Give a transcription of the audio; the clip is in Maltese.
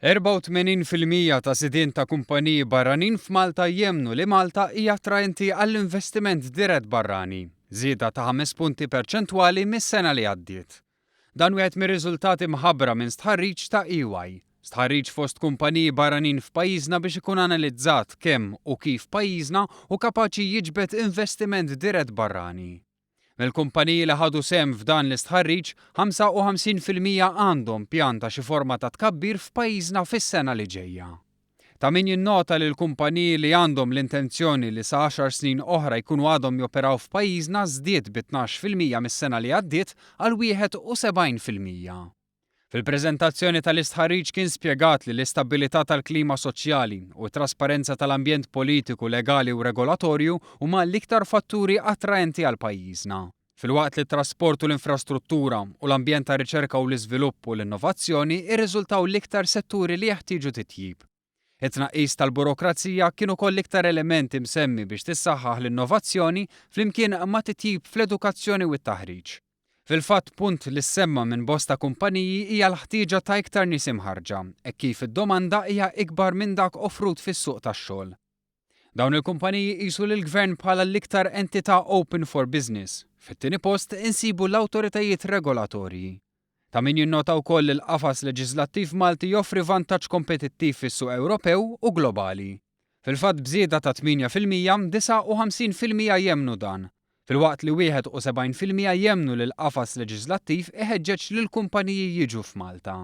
84% ta' sidien ta' kumpaniji barranin f'Malta jemmnu li Malta hija attraenti għall-investiment dirett barrani, żieda ta' 5 punti perċentwali mis-sena li għaddiet. Dan wieħed mir-riżultati mħabbra minn stħarriġ ta' EY. Stħarriġ fost kumpaniji barranin f'pajjiżna biex ikun analizzat kemm u kif pajjiżna u kapaċi jiġbed investiment dirett barrani. Mill-kumpaniji li ħadu sehem f'dan l-istħarriġ, 55% għandhom pjan ta' xi forma ta' tkabbir f'pajjiżna fis-sena li ġejja. Ta' min jinnota li l-kumpaniji li għandhom l-intenzjoni li sa 10 snin oħra jkunu għadhom joperaw f'pajjiżna żdied b'12% mis-sena li għaddiet għal 71%. Fil-preżentazzjoni tal-istħarriġ kien spjegat li l-istabilità tal-klima soċjali u t-trasparenza tal-ambjent politiku, legali u regolatorju huma l-iktar fatturi attraenti għal pajjiżna. Filwaqt li t-trasport u l-infrastruttura u l-ambjent ta' riċerka u l-iżvilupp u l-innovazzjoni irriżultaw l-iktar setturi li jeħtieġu titjib. It-tnaqqis tal-burokrazija kienu koll iktar elementi msemmi biex tissaħħaħ l-innovazzjoni flimkien ma' titjib fl-edukazzjoni u t-taħriġ. Fil-fatt punt li semma minn bosta kumpaniji hija l-ħtieġa ta' iktar nies imħarġa, hekk kif id-domanda hija ikbar minn dak offrut fis-suq tax-xogħol. Dawn il-kumpaniji qisu lill-Gvern bħala l-iktar entità open for business. Fit-tieni post insibu l-awtoritajiet regolatorji. Ta' min jinnota wkoll il-qafas leġislattiv Malti joffri vantaġġ kompetittiv fis-suq Ewropew u globali. Fil-fatt bżieda ta' 8%, 59% jemmnu dan. Filwaqt li 71% jemmnu li l-qafas leġislattiv iħeġġeġ li l-kumpaniji jiġu f'Malta.